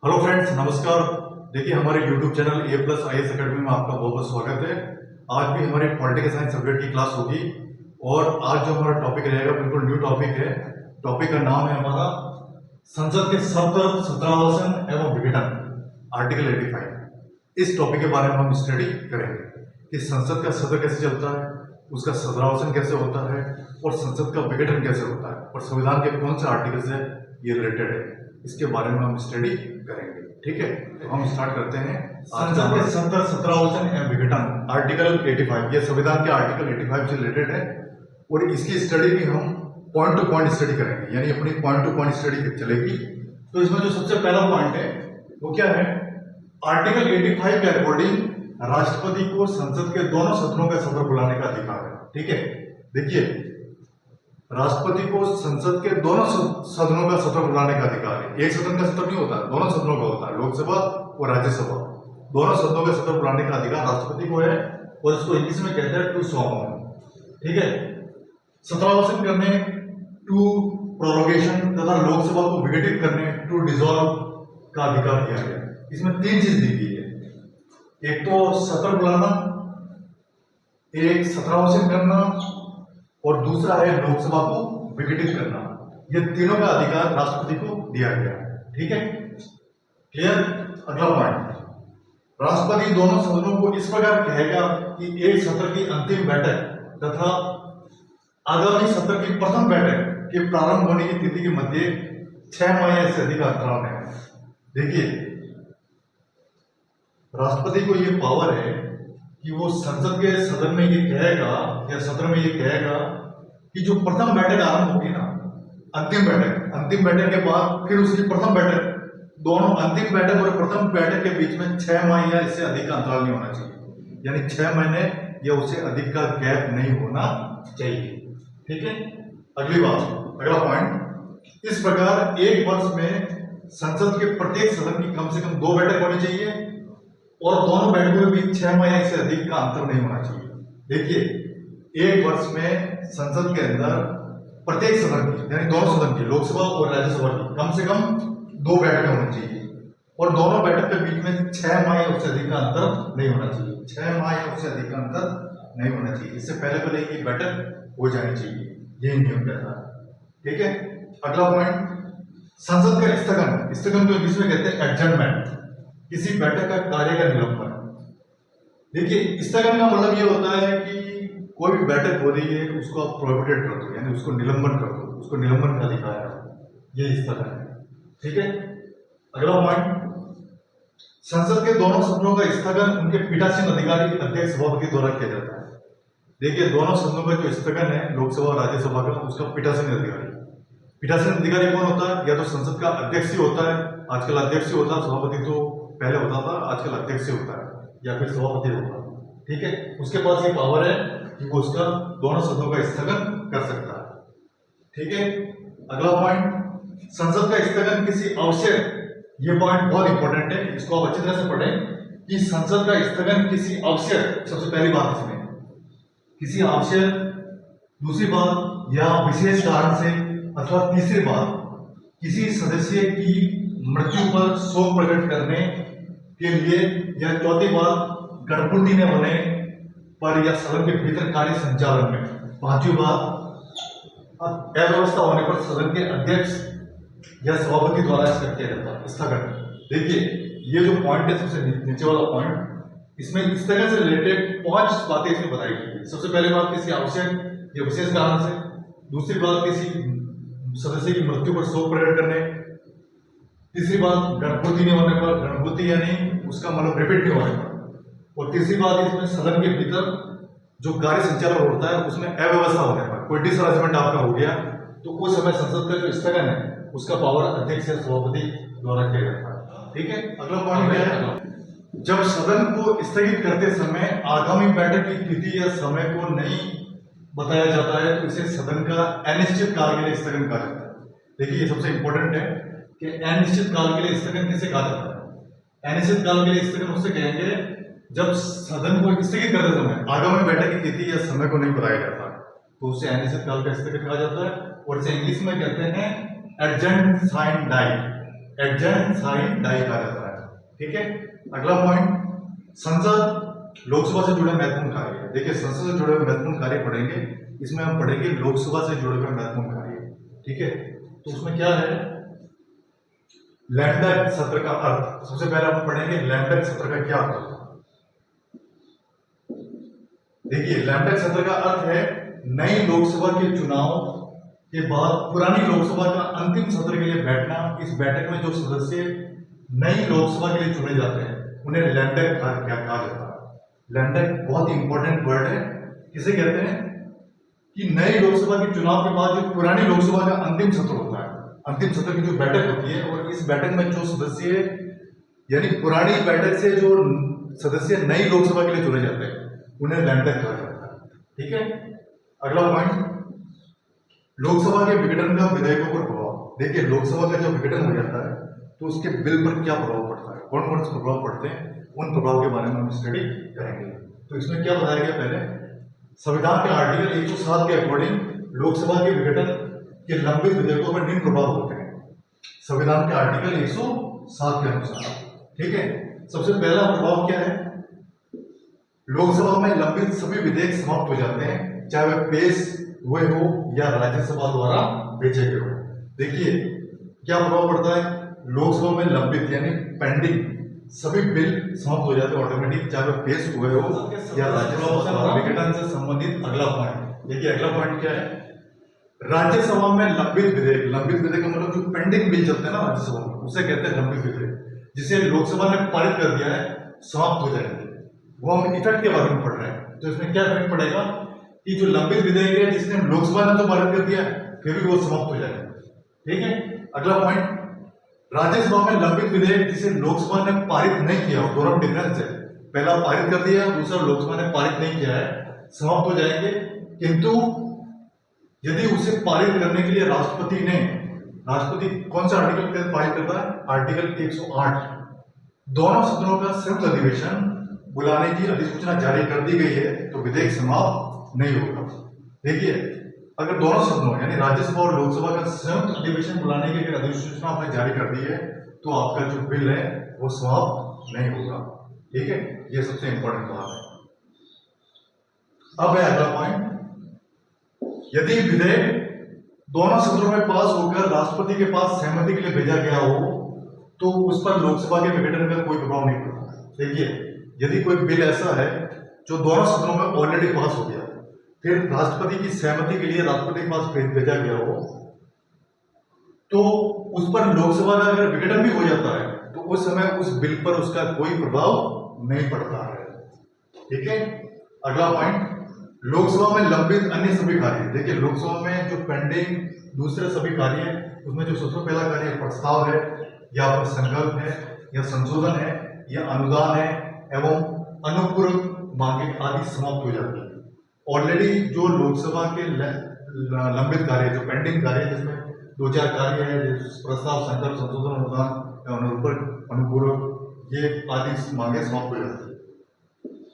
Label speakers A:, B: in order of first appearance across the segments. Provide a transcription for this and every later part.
A: Hello friends, नमस्कार। देखिए, हमारे यूट्यूब चैनल A+IAS अकेडमी में आपका बहुत बहुत स्वागत है। आज भी हमारी पॉलिटिकल साइंस सब्जेक्ट की क्लास होगी और आज जो हमारा टॉपिक रहेगा बिल्कुल न्यू टॉपिक है। टॉपिक का नाम है हमारा संसद के शब्द, सत्रावसन एवं विघटन, आर्टिकल 85। इस टॉपिक के बारे में हम स्टडी करेंगे कि संसद का सत्र कैसे चलता है, उसका सत्रावसन कैसे होता है और संसद का विघटन कैसे होता है और संविधान के कौन से आर्टिकल से ये रिलेटेड है, इसके बारे में हम स्टडी करेंगे। ठीक है, तो हम स्टार्ट करते हैं। संसद के सत्र, सत्रावसन एवं विघटन, आर्टिकल 85। ये संविधान के आर्टिकल 85 से रिलेटेड है और इसकी स्टडी भी हम पॉइंट टू पॉइंट स्टडी करेंगे, यानी अपनी पॉइंट टू पॉइंट स्टडी चलेगी। तो इसमें जो सबसे पहला पॉइंट है वो क्या है? आर्टिकल 85 के अकॉर्डिंग राष्ट्रपति को संसद के दोनों सदनों का सत्र बुलाने का अधिकार है। ठीक है, देखिए, राष्ट्रपति को संसद के दोनों सदनों का सत्र बुलाने का अधिकार है। एक सदन का सत्र नहीं होता, दोनों सदनों का होता है, लोकसभा और राज्यसभा। दोनों सदनों का सत्र बुलाने का अधिकार राष्ट्रपति को है और इसको इंग्लिश में कहते हैं टू सॉमन। ठीक है, सत्रावसन करने, टू प्रोरोगेशन तथा लोकसभा को विघटित करने, टू डिसॉल्व का अधिकार दिया गया। इसमें तीन चीज दी गई है, एक तो सत्र बुलाना, एक सत्रावसन करना और दूसरा है लोकसभा को विघटित करना। ये तीनों का अधिकार राष्ट्रपति को दिया गया है। ठीक है, क्लियर? अगला पॉइंट, राष्ट्रपति दोनों सदनों को इस प्रकार कहेगा कि एक सत्र की अंतिम बैठक तथा आगामी सत्र की प्रथम बैठक के प्रारंभ होने की तिथि के मध्य 6 माह या इससे अधिक अंतराल है। देखिए, राष्ट्रपति को यह पावर है कि वो संसद के सदन में ये कहेगा या सत्र में ये कहेगा कि जो प्रथम बैठक आरंभ होगी ना, अंतिम बैठक के बाद फिर उसकी प्रथम बैठक, दोनों अंतिम बैठक और प्रथम बैठक के बीच में 6 माह या इससे अधिक का अंतराल नहीं होना चाहिए, यानी 6 महीने या उससे अधिक का गैप नहीं होना चाहिए। ठीक है, अगली बात, अगला पॉइंट, इस प्रकार एक वर्ष में संसद के प्रत्येक सदन की कम से कम 2 बैठक होनी चाहिए और दोनों बैठकों के बीच 6 माह से अधिक का अंतर नहीं होना चाहिए। देखिए, एक वर्ष में संसद के अंदर प्रत्येक सदन की, यानी दोनों सदन की, लोकसभा और राज्यसभा की, कम से कम 2 बैठकें होनी चाहिए और दोनों बैठक के बीच में 6 माह या उससे अधिक का अंतर नहीं होना चाहिए। 6 माह या उससे अधिक का अंतर नहीं होना चाहिए, इससे पहले ये बैठक हो जानी चाहिए, यही नियम कहता है। ठीक है, अगला पॉइंट, संसद का स्थगन को इंग्लिश में कहते हैं एडजर्नमेंट, किसी बैठक का कार्य का निलंबन। देखिए, स्थगन का मतलब ये होता है कि कोई भी बैठक हो रही है उसको आप प्रोहिबिटेड कर दो, यानी उसको निलंबन कर दो, उसको निलंबन का अधिकार है, ये स्थगन है। ठीक है, अगला पॉइंट, संसद के दोनों सदनों का स्थगन उनके पीठासीन अधिकारी अध्यक्ष सभापति द्वारा किया जाता है। देखिए, दोनों सदनों का जो स्थगन है, लोकसभा और राज्यसभा का, उसका पीठासीन अधिकारी कौन होता है? या तो संसद का अध्यक्ष ही होता है, आजकल अध्यक्ष ही होता है, सभापति तो पहले होता था, आजकल अध्यक्ष ही होता है, या फिर सभापति होता है। ठीक है, उसके पास ये पावर है कि वो उसका दोनों सदनों का स्थगन कर सकता है। ठीक है, अगला पॉइंट, संसद का स्थगन किसी आवश्यक, ये पॉइंट बहुत इंपॉर्टेंट है, इसको आप अच्छी तरह से पढ़ें कि संसद का स्थगन किसी आवश्यक, सबसे पहली बात इसमें किसी आवश्यक, दूसरी बात या विशेष कारण से, अथवा तीसरी बात किसी सदस्य की मृत्यु पर शोक प्रकट करने के लिए, या चौथी बात गड़बड़ी न होने पर या सदन के भीतर कार्य संचालन में, पांचवी बात अव्यवस्था होने पर सदन के अध्यक्ष या सभापति द्वारा इसका किया जाता है स्थगन। देखिए, ये जो पॉइंट है सबसे नीचे वाला पॉइंट, इसमें स्थगन से रिलेटेड 5 बातें इसमें बताई गई है। सबसे पहले बात, किसी आवश्यक या विशेष कारण से, दूसरी बात किसी सदस्य की मृत्यु पर शोक प्रकट करने, तीसरी बात गणपूर्ति नहीं होने पर, गणपूर्ति यानी उसका मतलब रिपीट नहीं होने पर, और तीसरी बात इसमें सदन के भीतर जो कार्य संचालन होता है उसमें अव्यवस्था होने पर, कोई डिसअरेंजमेंट आपका हो गया तो उस समय संसद का जो स्थगन है उसका पावर अध्यक्ष या सभापति द्वारा किया जाता है। ठीक है, अगला पॉइंट क्या है? जब सदन को स्थगित करते समय आगामी बैठक की तिथि या समय को नहीं बताया जाता है तो इसे सदन का अनिश्चित काल के लिए स्थगन कहा जाता है। देखिए, ये सबसे इंपॉर्टेंट है कि अनिश्चित काल के लिए स्थगन किसे कहा जाता है? अनिश्चित काल के लिए स्थगन उससे कहेंगे जब सदन को स्थगित करते समय आगामी बैठक की तिथि या समय को नहीं बताया जाता तो उसे अनिश्चित काल का स्थगन कहा जाता है और इसे इंग्लिश में कहते हैं एडजर्न साइन डाई। एडजेंट डाई कहा जाता है। ठीक है, अगला पॉइंट, संसद लोकसभा से जुड़े महत्वपूर्ण कार्य। देखिए संसद से जुड़े हुए महत्वपूर्ण कार्य पढ़ेंगे, इसमें हम पढ़ेंगे लोकसभा से जुड़े हुए महत्वपूर्ण कार्य। ठीक है, तो उसमें क्या है, लैंड एक्ट सत्र का अर्थ। सबसे पहले हम पढ़ेंगे लैंड एक्ट सत्र का क्या अर्थ होता है। देखिए लैंड एक्ट सत्र का अर्थ है नई लोकसभा के चुनाव के बाद पुरानी लोकसभा का अंतिम सत्र के लिए बैठना। इस बैठक में जो सदस्य नई लोकसभा के लिए चुने जाते हैं उन्हें लैंड एक्ट कहा जाता है। लैंड एक्ट बहुत ही इंपॉर्टेंट वर्ड है। किसे कहते हैं कि नई लोकसभा के चुनाव के बाद जो पुरानी लोकसभा का अंतिम सत्र होता है, अंतिम सत्र की जो बैठक होती है, और इस बैठक में जो सदस्य यानी पुरानी बैठक से जो सदस्य नई लोकसभा के लिए चुने जाते हैं उन्हें लैंड एक्ट कहा जाता है। ठीक है, अगला पॉइंट, लोकसभा के विघटन का विधेयकों पर प्रभाव। देखिए लोकसभा का जब विघटन हो जाता है तो उसके बिल पर क्या प्रभाव पड़ता है, कौन कौन से प्रभाव पड़ते हैं, उन प्रभाव के बारे में हम स्टडी करेंगे। तो इसमें क्या बताया गया, पहले संविधान के आर्टिकल 107 के अकॉर्डिंग लोकसभा के विघटन के लंबित विधेयकों पर निम्न प्रभाव होते हैं। संविधान के आर्टिकल 107 के अनुसार। ठीक है, सबसे पहला प्रभाव क्या है, लोकसभा में लंबित सभी विधेयक समाप्त हो जाते हैं, चाहे वे पेश हुए हो या राज्यसभा द्वारा भेजे गए हो। देखिए क्या प्रभाव पड़ता है, लोकसभा में लंबित यानी पेंडिंग सभी बिल समाप्त हो जाते हैं ऑटोमेटिक, चाहे वे पेश हुए हो या राज्यसभा द्वारा। विघटन से संबंधित अगला पॉइंट, देखिए अगला पॉइंट क्या है, राज्यसभा में लंबित विधेयक। लंबित विधेयक का मतलब जो पेंडिंग बिल चलते हैं ना राज्यसभा में, उसे कहते हैं लंबित विधेयक, जिसे लोकसभा ने पारित कर दिया है, समाप्त हो जाएंगे। वो हम इफेक्ट के बारे में पढ़ रहे हैं। तो इसमें क्या इफेक्ट पड़ेगा कि जो लंबित विधेयक है जिसने लोकसभा ने तो पारित कर दिया है, फिर भी वो समाप्त हो जाएगा। ठीक है, अगला पॉइंट, राज्यसभा में लंबित विधेयक जिसे लोकसभा ने पारित नहीं किया, दोनों डिफरेंस है, पहला पारित कर दिया, दूसरा लोकसभा ने पारित नहीं किया है, समाप्त हो जाएंगे। किंतु यदि उसे पारित करने के लिए राष्ट्रपति कौन सा आर्टिकल के तहत पारित करता है, आर्टिकल 108, दोनों सदनों का संयुक्त अधिवेशन बुलाने की अधिसूचना जारी कर दी गई है तो विधेयक समाप्त नहीं होगा। देखिए अगर दोनों सदनों यानी राज्यसभा और लोकसभा का संयुक्त अधिवेशन बुलाने की अगर अधिसूचना आपने जारी कर दी है तो आपका जो बिल है वो समाप्त नहीं होगा। ठीक है, ये सबसे इंपॉर्टेंट बात है। अब है अगला पॉइंट, यदि विधेयक दोनों सदनों में पास होकर राष्ट्रपति के पास सहमति के लिए भेजा गया हो तो उस पर लोकसभा के विघटन का कोई प्रभाव नहीं पड़ता। देखिए यदि कोई बिल ऐसा है जो दोनों सदनों में ऑलरेडी पास हो गया, फिर राष्ट्रपति की सहमति के लिए राष्ट्रपति के पास भेजा गया हो तो उस पर लोकसभा का अगर विघटन भी हो जाता है तो उस समय उस बिल पर उसका कोई प्रभाव नहीं पड़ता है। ठीक है, अगला पॉइंट, लोकसभा में लंबित अन्य सभी कार्य। देखिए लोकसभा में जो पेंडिंग दूसरे सभी कार्य हैं उसमें जो सबसे पहला कार्य प्रस्ताव है या फिर संकल्प है या संशोधन है या अनुदान है एवं अनुपूरक मांगे आदि समाप्त हो जाती है। ऑलरेडी जो लोकसभा के लंबित कार्य जो पेंडिंग कार्य जिसमें 2-4 कार्य है, प्रस्ताव, संकल्प, संशोधन, अनुदान, अनुपूरक, ये आदि मांगे समाप्त हो जाती है।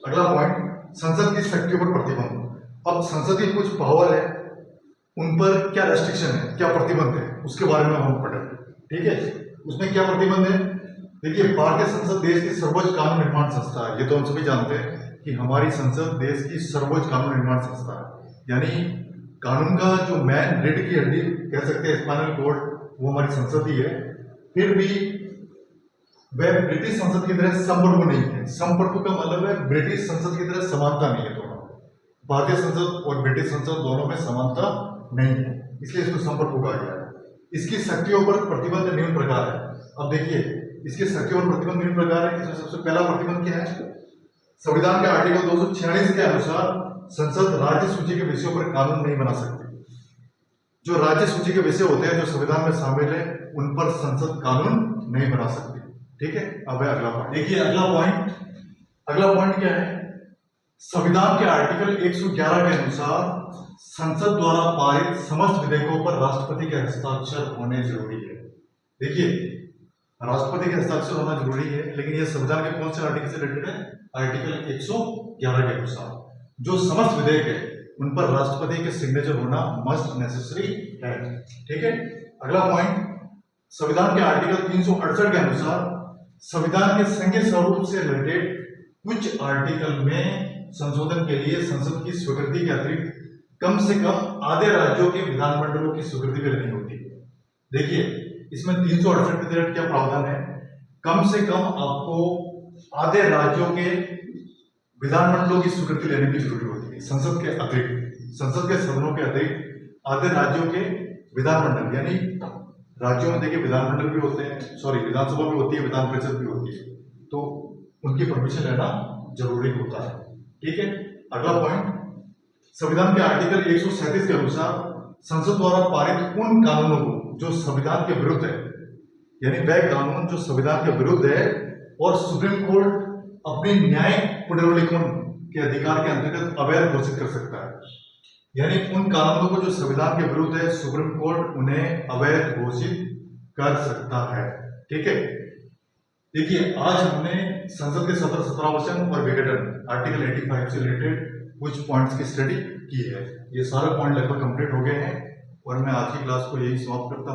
A: अगला पॉइंट, संसद की शक्तियों पर प्रतिबंध। अब संसद की कुछ पावर है, उन पर क्या रेस्ट्रिक्शन है, क्या प्रतिबंध है, उसके बारे में हम पढ़ेंगे। ठीक है, उसमें क्या प्रतिबंध है, देखिए भारतीय संसद देश की सर्वोच्च कानून निर्माण संस्था है। ये तो हम सभी जानते हैं कि हमारी संसद देश की सर्वोच्च कानून निर्माण संस्था है, यानी कानून का जो मैन रीढ़ की हड्डी कह सकते हैं, स्पाइनल कॉर्ड, वो हमारी संसद ही है। फिर भी वह ब्रिटिश संसद की तरह संप्रभु नहीं है। संप्रभु का मतलब है ब्रिटिश संसद की तरह समानता नहीं है। दोनों भारतीय संसद और ब्रिटिश संसद दोनों में समानता नहीं है, इसलिए इसको संप्रभु कहा गया है। इसकी शक्तियों पर प्रतिबंध निम्न प्रकार है। अब देखिए इसकी शक्तियों पर प्रतिबंध निम्न प्रकार है। इसमें सबसे पहला प्रतिबंध क्या है, संविधान के आर्टिकल 246 के अनुसार संसद राज्य सूची के विषयों पर कानून नहीं बना सकती। जो राज्य सूची के विषय होते हैं जो संविधान में शामिल है उन पर संसद कानून नहीं बना सकती। ठीक है, अब है अगला पॉइंट। देखिए अगला पॉइंट क्या है, संविधान के आर्टिकल 111 के अनुसार संसद द्वारा पारित समस्त विधेयकों पर राष्ट्रपति के हस्ताक्षर होने जरूरी है। देखिए राष्ट्रपति के हस्ताक्षर होना जरूरी है, लेकिन यह संविधान के कौन से आर्टिकल से रिलेटेड है, आर्टिकल 111 के अनुसार जो समस्त विधेयक है उन पर राष्ट्रपति के सिग्नेचर होना मस्ट नेसेसरी है। ठीक है, अगला पॉइंट, संविधान के आर्टिकल 368 के अनुसार संविधान के संघीय स्वरूप से रिलेटेड कुछ आर्टिकल में संशोधन के लिए संसद की स्वीकृति के अतिरिक्त कम से कम आधे राज्यों के विधानमंडलों की स्वीकृति भी लेनी होती है। देखिए इसमें 368 के तहत क्या प्रावधान है, कम से कम आपको आधे राज्यों के विधानमंडलों की स्वीकृति लेने की जरूरत होती है। संसद के अतिरिक्त, संसद के सदनों के अतिरिक्त आधे राज्यों के विधानमंडल, यानी राज्यों में देखिए विधानमंडल भी होते हैं, सॉरी विधानसभा भी होती है, विधान परिषद भी होती है, तो उनकी परमिशन लेना जरूरी होता है। ठीक है, अगला पॉइंट, संविधान के आर्टिकल 137 के अनुसार संसद द्वारा पारित उन कानूनों को जो संविधान के विरुद्ध है, यानी वह कानून जो संविधान के विरुद्ध है और सुप्रीम कोर्ट अपने न्यायिक पुनर्विलोकन के अधिकार के अंतर्गत अवैध घोषित कर सकता है, यानी उन कानूनों को जो संविधान के विरुद्ध है सुप्रीम कोर्ट उन्हें अवैध घोषित कर सकता है। ठीक है, देखिए आज हमने संसद के 17 और विघटन आर्टिकल 85 से रिलेटेड कुछ पॉइंट्स की स्टडी की है। ये सारे पॉइंट लगभग कंप्लीट हो गए हैं और मैं आज की क्लास को यही समाप्त करता हूं।